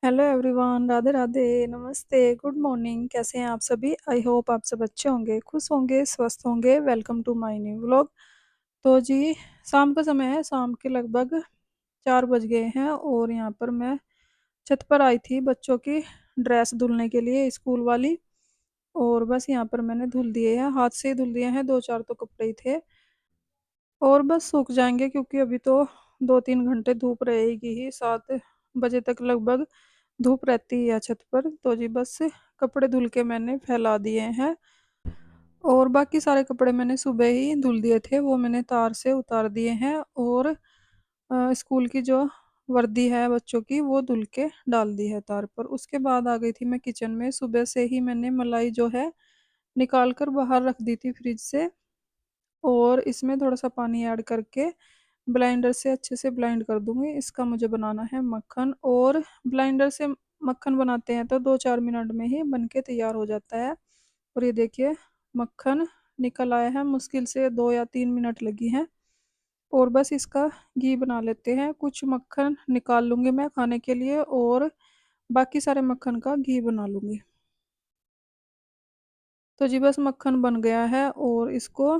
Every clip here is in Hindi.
हेलो एवरीवन, राधे राधे, नमस्ते, गुड मॉर्निंग। कैसे हैं आप सभी? आई होप आप सब अच्छे होंगे, खुश होंगे, स्वस्थ होंगे। Welcome to my new vlog. तो जी, शाम का समय है। शाम के लगभग 4 बज गए हैं और यहाँ पर मैं छत पर आई थी बच्चों की ड्रेस धुलने के लिए, स्कूल वाली। और बस यहाँ पर मैंने धुल दिए हैं, हाथ से ही धुल दिए हैं। दो चार तो कपड़े ही थे और बस सूख जाएंगे क्योंकि अभी तो 2-3 घंटे धूप रहेगी ही। 7 बजे तक लगभग धूप रहती है छत पर। तो जी बस कपड़े धुल के मैंने फैला दिए हैं और बाकी सारे कपड़े मैंने सुबह ही धुल दिए थे, वो मैंने तार से उतार दिए हैं। और स्कूल की जो वर्दी है बच्चों की, वो धुल के डाल दी है तार पर। उसके बाद आ गई थी मैं किचन में। सुबह से ही मैंने मलाई जो है निकाल कर बाहर रख दी थी फ्रिज से, और इसमें थोड़ा सा पानी ऐड करके ब्लेंडर से अच्छे से ब्लेंड कर दूंगी। इसका मुझे बनाना है मक्खन, और ब्लेंडर से मक्खन बनाते हैं तो 2-4 मिनट में ही बन के तैयार हो जाता है। और ये देखिए, मक्खन निकल आया है। मुश्किल से 2 या 3 मिनट लगी हैं। और बस इसका घी बना लेते हैं। कुछ मक्खन निकाल लूंगी मैं खाने के लिए और बाकी सारे मक्खन का घी बना लूंगी। तो जी बस मक्खन बन गया है और इसको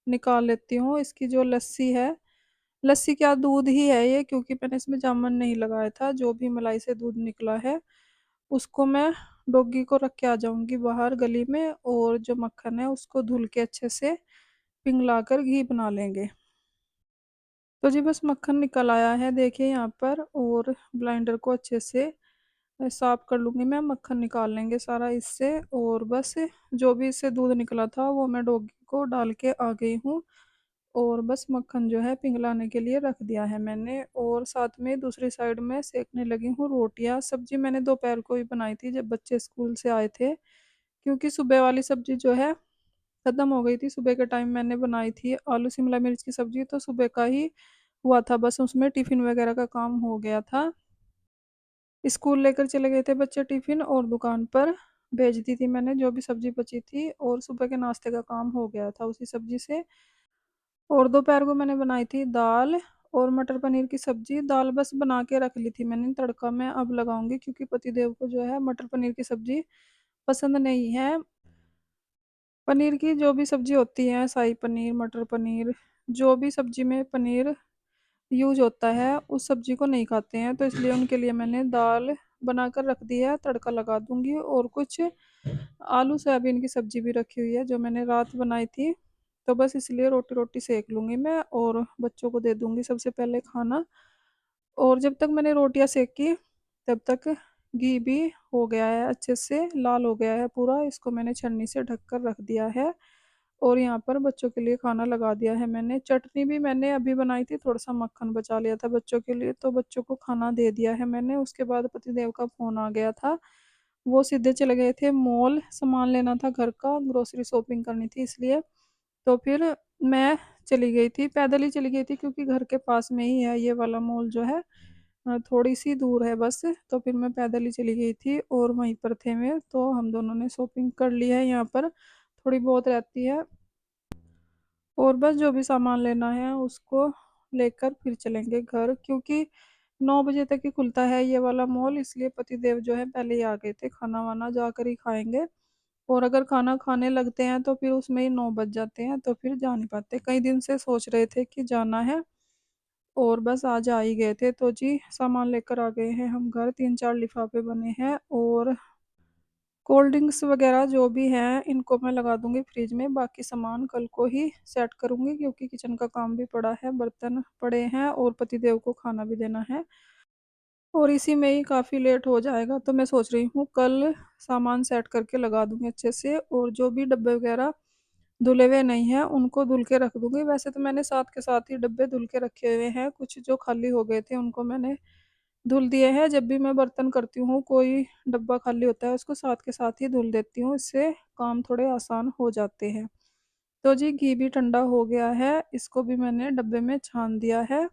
निकाल लेती हूँ। इसकी जो लस्सी है, लस्सी क्या, दूध ही है ये, क्योंकि मैंने इसमें जामन नहीं लगाया था। जो भी मलाई से दूध निकला है उसको मैं डॉगी को रख के आ जाऊंगी बाहर गली में, और जो मक्खन है उसको धुल के अच्छे से पिघला कर घी बना लेंगे। तो जी बस मक्खन निकल आया है, देखिए यहाँ पर। और ब्लेंडर को अच्छे से साफ कर लूंगी मैं। मक्खन निकाल लेंगे सारा इससे। और बस जो भी इससे दूध निकला था वो मैं डॉगी को डाल के आ गई हूँ। और बस मक्खन जो है पिघलाने के लिए रख दिया है मैंने। और साथ में दूसरी साइड में सेकने लगी हूँ रोटियां। सब्जी मैंने दोपहर को ही बनाई थी जब बच्चे स्कूल से आए थे, क्योंकि सुबह वाली सब्जी जो है खत्म हो गई थी। सुबह के टाइम मैंने बनाई थी आलू शिमला मिर्च की सब्जी, तो सुबह का ही हुआ था, बस उसमें टिफिन वगैरह का काम हो गया था। स्कूल लेकर चले गए थे बच्चे टिफिन, और दुकान पर भेज दी थी मैंने जो भी सब्जी बची थी। और सुबह के नाश्ते का काम हो गया था उसी सब्जी से। और दोपहर को मैंने बनाई थी दाल और मटर पनीर की सब्जी। दाल बस बना के रख ली थी मैंने, तड़का मैं अब लगाऊंगी क्योंकि पतिदेव को जो है मटर पनीर की सब्जी पसंद नहीं है। पनीर की जो भी सब्जी होती है, शाही पनीर, मटर पनीर, जो भी सब्जी में पनीर यूज होता है उस सब्जी को नहीं खाते हैं। तो इसलिए उनके लिए मैंने दाल बनाकर रख दी है, तड़का लगा दूंगी। और कुछ आलू सोयाबीन की सब्जी भी रखी हुई है जो मैंने रात बनाई थी। तो बस इसलिए रोटी रोटी सेक लूंगी मैं और बच्चों को दे दूंगी सबसे पहले खाना। और जब तक मैंने रोटियां सेकी तब तक घी भी हो गया है, अच्छे से लाल हो गया है पूरा। इसको मैंने छन्नी से ढक कर रख दिया है। और यहाँ पर बच्चों के लिए खाना लगा दिया है मैंने। चटनी भी मैंने अभी बनाई थी, थोड़ा सा मक्खन बचा लिया था बच्चों के लिए, तो बच्चों को खाना दे दिया है मैंने। उसके बाद पतिदेव का फोन आ गया था। वो सीधे चले गए थे मॉल, सामान लेना था घर का, ग्रोसरी शॉपिंग करनी थी इसलिए। तो फिर मैं चली गई थी, पैदल ही चली गई थी क्योंकि घर के पास में ही है ये वाला मॉल जो है। थोड़ी सी दूर है बस। तो फिर मैं पैदल ही चली गई थी और वहीं पर थे मैं, तो हम दोनों ने शॉपिंग कर ली है। यहाँ पर थोड़ी बहुत रहती है। और बस जो भी सामान लेना है उसको लेकर फिर चलेंगे घर, क्योंकि 9 बजे तक ही खुलता है ये वाला मॉल। इसलिए पतिदेव जो है पहले ही आ गए थे, खाना वाना जाकर ही खाएंगे। और अगर खाना खाने लगते हैं तो फिर उसमें ही 9 बज जाते हैं, तो फिर जा नहीं पाते। कई दिन से सोच रहे थे कि जाना है और बस आज आ ही गए थे। तो जी सामान लेकर आ गए हैं हम घर। 3-4 लिफाफे बने हैं और कोल्ड ड्रिंक्स वगैरह जो भी हैं इनको मैं लगा दूंगी फ्रिज में। बाकी सामान कल को ही सेट करूंगी क्योंकि किचन का काम भी पड़ा है, बर्तन पड़े हैं और पतिदेव को खाना भी देना है। और इसी में ही काफ़ी लेट हो जाएगा, तो मैं सोच रही हूँ कल सामान सेट करके लगा दूंगी अच्छे से। और जो भी डब्बे वगैरह धुले हुए नहीं हैं उनको धुल के रख दूंगी। वैसे तो मैंने साथ के साथ ही डब्बे धुल के रखे हुए हैं, कुछ जो खाली हो गए थे उनको मैंने धुल दिए हैं। जब भी मैं बर्तन करती हूँ कोई डब्बा खाली होता है उसको साथ के साथ ही धुल देती हूँ, इससे काम थोड़े आसान हो जाते हैं। तो जी घी भी ठंडा हो गया है, इसको भी मैंने डब्बे में छान दिया है।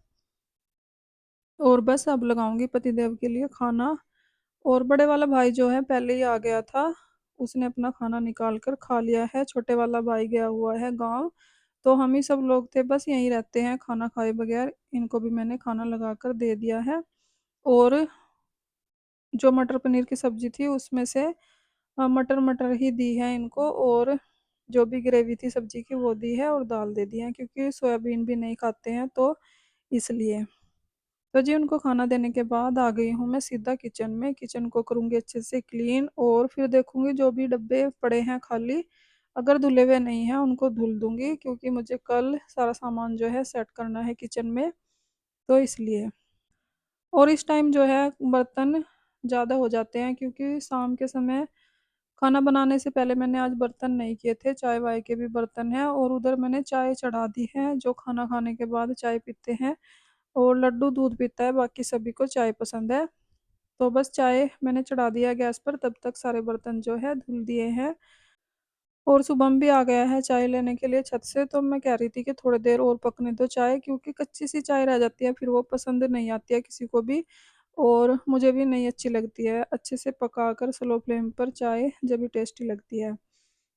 और बस अब लगाऊंगी पतिदेव के लिए खाना। और बड़े वाला भाई जो है पहले ही आ गया था, उसने अपना खाना निकाल कर खा लिया है। छोटे वाला भाई गया हुआ है गांव। तो हम ही सब लोग थे बस यहीं रहते हैं खाना खाए बगैर। इनको भी मैंने खाना लगा कर दे दिया है। और जो मटर पनीर की सब्जी थी उसमें से मटर मटर ही दी है इनको, और जो भी ग्रेवी थी सब्जी की वो दी है, और दाल दे दी है क्योंकि सोयाबीन भी नहीं खाते हैं तो इसलिए। तो जी उनको खाना देने के बाद आ गई हूँ मैं सीधा किचन में। किचन को करूँगी अच्छे से क्लीन, और फिर देखूंगी जो भी डब्बे पड़े हैं खाली, अगर धुले हुए नहीं हैं उनको धुल दूंगी, क्योंकि मुझे कल सारा सामान जो है सेट करना है किचन में, तो इसलिए। और इस टाइम जो है बर्तन ज़्यादा हो जाते हैं, क्योंकि शाम के समय खाना बनाने से पहले मैंने आज बर्तन नहीं किए थे, चाय वाय के भी बर्तन हैं, और उधर मैंने चाय चढ़ा दी है, जो खाना खाने के बाद चाय पीते हैं। और लड्डू दूध पीता है, बाकी सभी को चाय पसंद है। तो बस चाय मैंने चढ़ा दिया गैस पर, तब तक सारे बर्तन जो है धुल दिए हैं। और शुभम भी आ गया है चाय लेने के लिए छत से, तो मैं कह रही थी कि थोड़ी देर और पकने दो चाय, क्योंकि कच्ची सी चाय रह जाती है फिर वो पसंद नहीं आती है किसी को भी, और मुझे भी नहीं अच्छी लगती है। अच्छे से पका कर स्लो फ्लेम पर चाय जब भी टेस्टी लगती है,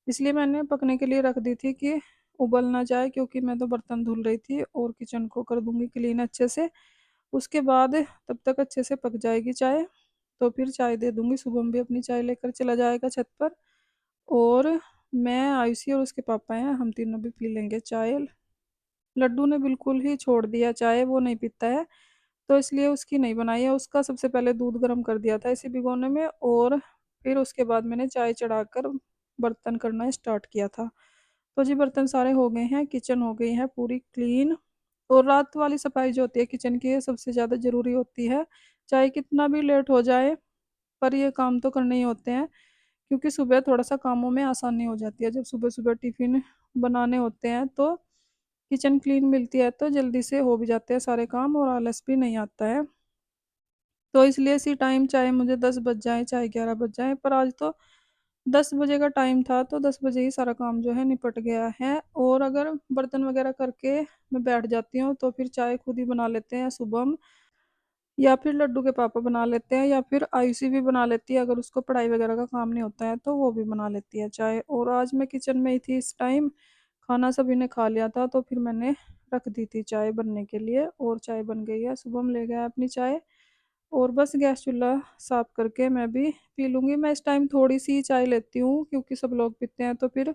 इसलिए मैंने पकने के लिए रख दी थी कि उबल ना जाए, क्योंकि मैं तो बर्तन धुल रही थी और किचन को कर दूंगी क्लीन अच्छे से। उसके बाद तब तक अच्छे से पक जाएगी चाय, तो फिर चाय दे दूंगी। शुभम भी अपनी चाय लेकर चला जाएगा छत पर, और मैं, आयुषी और उसके पापा हैं, हम तीनों भी पी लेंगे चाय। लड्डू ने बिल्कुल ही छोड़ दिया चाय, वो नहीं पीता है, तो इसलिए उसकी नहीं बनाई है। उसका सबसे पहले दूध गर्म कर दिया था इसी भिगोने में, और फिर उसके बाद मैंने चाय चढ़ाकर बर्तन करना स्टार्ट किया था। तो जी बर्तन सारे हो गए हैं, किचन हो गई है पूरी क्लीन। और रात वाली सफाई जो होती है किचन की, ये सबसे ज़्यादा ज़रूरी होती है, चाहे कितना भी लेट हो जाए, पर ये काम तो करने ही होते हैं, क्योंकि सुबह थोड़ा सा कामों में आसानी हो जाती है। जब सुबह सुबह टिफिन बनाने होते हैं तो किचन क्लीन मिलती है, तो जल्दी से हो भी जाते हैं सारे काम, और आलस भी नहीं आता है। तो इसलिए इसी टाइम, चाहे मुझे 10 बज जाए चाहे 11 बज जाए, पर आज तो 10 बजे का टाइम था, तो 10 बजे ही सारा काम जो है निपट गया है। और अगर बर्तन वगैरह करके मैं बैठ जाती हूँ, तो फिर चाय खुद ही बना लेते हैं सुबह, या फिर लड्डू के पापा बना लेते हैं, या फिर आयुषी भी बना लेती है, अगर उसको पढ़ाई वगैरह का काम नहीं होता है तो वो भी बना लेती है चाय। और आज मैं किचन में ही थी इस टाइम, खाना सभी ने खा लिया था, तो फिर मैंने रख दी थी चाय बनने के लिए, और चाय बन गई है। शुभम ले गया अपनी चाय, और बस गैस चूल्हा साफ करके मैं भी पी लूँगी। मैं इस टाइम थोड़ी सी चाय लेती हूँ, क्योंकि सब लोग पीते हैं तो फिर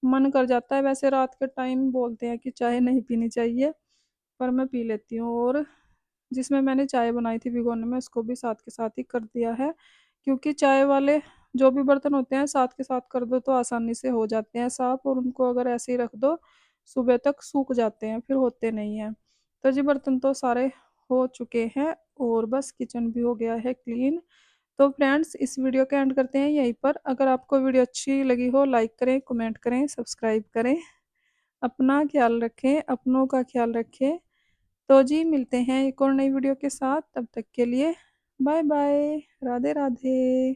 मन कर जाता है। वैसे रात के टाइम बोलते हैं कि चाय नहीं पीनी चाहिए, पर मैं पी लेती हूँ। और जिसमें मैंने चाय बनाई थी भिगोने में, उसको भी साथ के साथ ही कर दिया है, क्योंकि चाय वाले जो भी बर्तन होते हैं साथ के साथ कर दो तो आसानी से हो जाते हैं साफ, और उनको अगर ऐसे ही रख दो सुबह तक सूख जाते हैं, फिर होते नहीं हैं। तो जी बर्तन तो सारे हो चुके हैं, और बस किचन भी हो गया है क्लीन। तो फ्रेंड्स इस वीडियो के एंड करते हैं यहीं पर। अगर आपको वीडियो अच्छी लगी हो, लाइक करें, कमेंट करें, सब्सक्राइब करें। अपना ख्याल रखें, अपनों का ख्याल रखें। तो जी मिलते हैं एक और नई वीडियो के साथ, तब तक के लिए बाय बाय, राधे राधे।